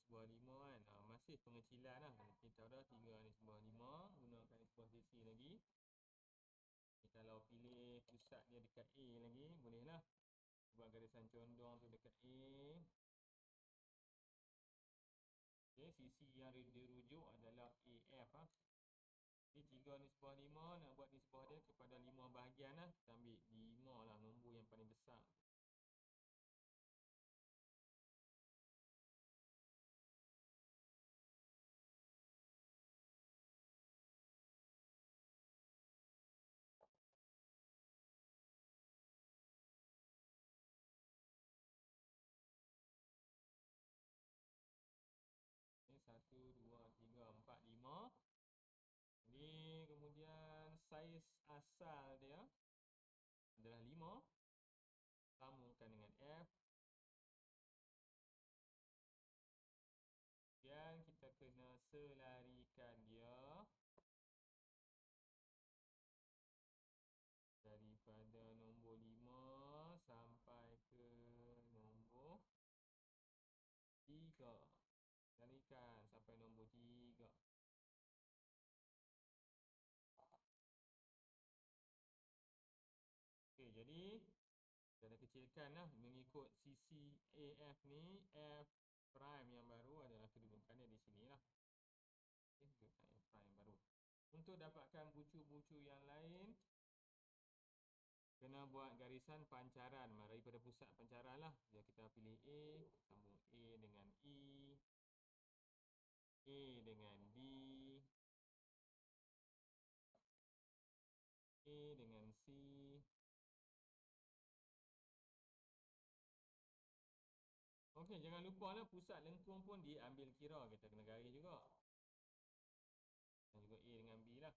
sebuah 5 kan. Masih pengecilan lah. Kita tahu dah 3 ni sebuah 5. Gunakan sebuah sisi lagi. Kalau pilih pusat dia dekat A lagi, boleh lah. Buat garisan condong tu dekat A. Okay, sisi yang dirujuk adalah AF lah. Ni 3 ni sebuah 5. Nak buat ni sebuah dia kepada 5 bahagian lah. Kita ambil 5 lah, nombor yang paling besar. Ni 1, 2, 3, 4, 5. Ni kemudian saiz asal dia adalah 5. Sambungkan dengan F. Dan kita kena selarikan dia daripada nombor 5 sampai ke nombor 3. Selarikan sampai nombor 3. Okey, jadi kita dah kecilkan lah mengikut sisi AF ni. F prime yang baru adalah kedudukannya di sini lah. Okey, F prime baru. Untuk dapatkan bucu-bucu yang lain, kena buat garisan pancaran daripada pusat pancaran lah. Jadi kita pilih A, sambung A dengan E, A dengan D, A dengan C, okey, jangan lupa lah pusat lengkung pun diambil kira. Kita kena garis juga. Dan juga A dengan B lah.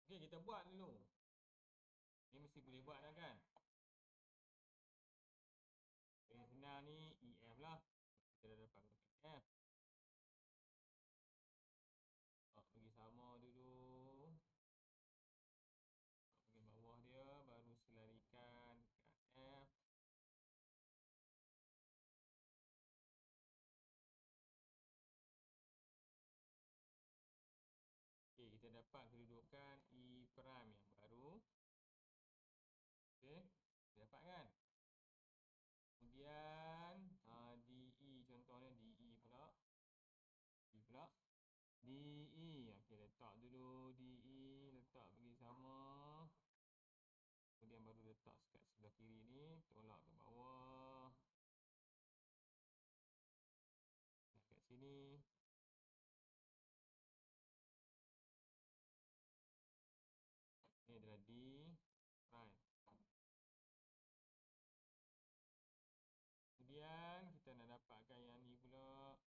Okey, kita buat dulu. Ni mesti boleh buat dah kan. Yang senang ni EF lah. Kita dah dapat EF. Bagi sama dulu. Bagi bawah dia, baru selarikan dekat F. Okey, kita dapat kedudukan E prime yang baru. Okey, kita dapat kan? Kemudian DE, contohnya DE pula. D pula. DE, okey, letak dulu DE, letak bagi sama. Kemudian baru letak kat sebelah kiri ni, tolak ke bawah. Kat sini. Ini adalah D prime. Kemudian kita nak dapatkan yang ni pula.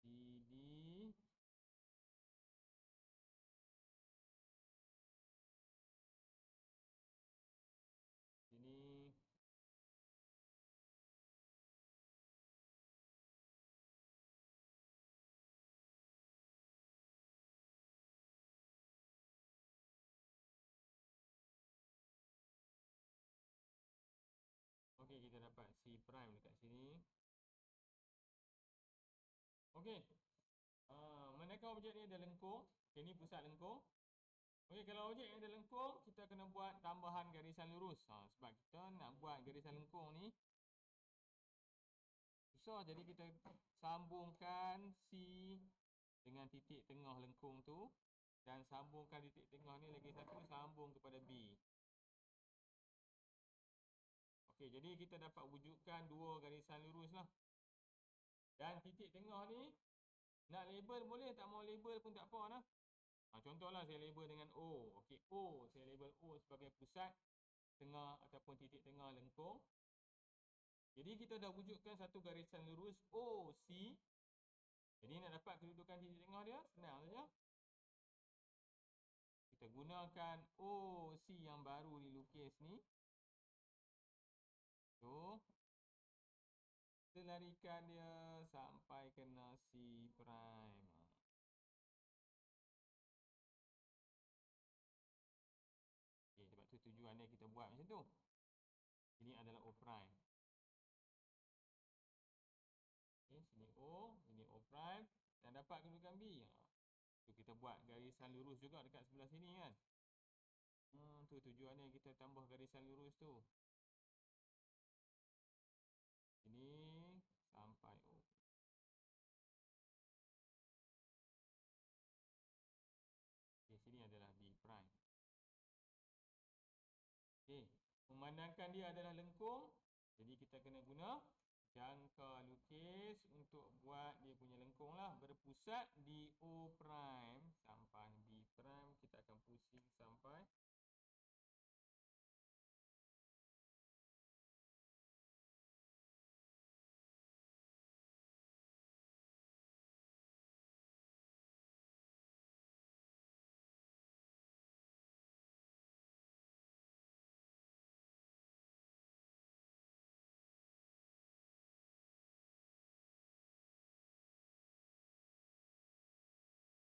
DD. Sini. Okey, kita dapat C prime dekat sini. Okey. Manakah objek ni ada lengkung? Okey, ni pusat lengkung. Okey, kalau objek yang ada lengkung, kita kena buat tambahan garisan lurus. Sebab kita nak buat garisan lengkung ni susah, jadi kita sambungkan C dengan titik tengah lengkung tu. Dan sambungkan titik tengah ni lagi satu, sambung kepada B. Okey, jadi kita dapat wujudkan dua garisan lurus lah. Dan titik tengah ni, nak label boleh, tak mau label pun tak apa lah. Contohlah saya label dengan O. Okey, O, saya label O sebagai pusat tengah ataupun titik tengah lengkung. Jadi kita dah wujudkan satu garisan lurus OC. Jadi nak dapat kedudukan titik tengah dia, senang saja. Kita gunakan OC yang baru dilukis ni. Tu. Kita larikan dia sampai kena C prime. Okey, sebab tu tujuan dia kita buat macam tu. Ini adalah O prime. Okay, sini O, ini O prime. Dan dapat kedudukan B. Tu kita buat garisan lurus juga dekat sebelah sini kan. Tu tujuannya kita tambah garisan lurus tu. Ini sampai O. Okay, sini adalah B prime. Okay, memandangkan dia adalah lengkung, jadi kita kena guna jangka lukis untuk buat dia punya lengkung lah. Berpusat di O prime sampai B prime. Kita akan pusing sampai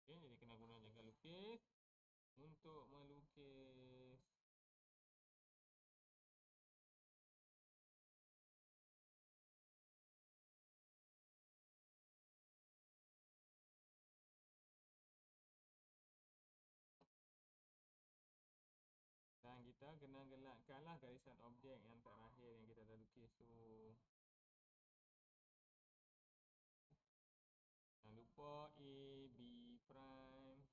okay, jadi kena guna jangka lukis untuk melukis dan kita kena gelakkanlah garisan objek yang terakhir yang kita dah lukis tu. Jangan lupa A, B prime.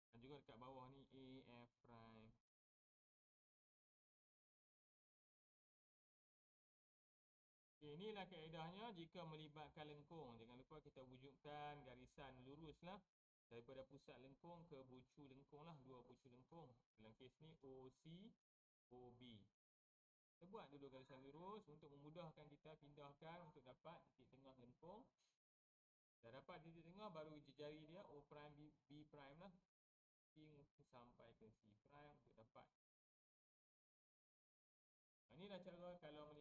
Dan juga dekat bawah ni A, F prime. Okay, inilah kaedahnya jika melibatkan lengkung. Jangan lupa kita wujudkan garisan lurus lah. Daripada pusat lengkung ke bucu lengkung lah. Dua bucu lengkung. Dalam kes ni OC, OB. Kita buat dulu garisan lurus untuk memudahkan kita pindahkan untuk dapat titik tengah lengkung. Dah dapat titik tengah, baru jari dia O prime, B prime lah. Sampai ke C prime untuk dapat. Inilah cara kalau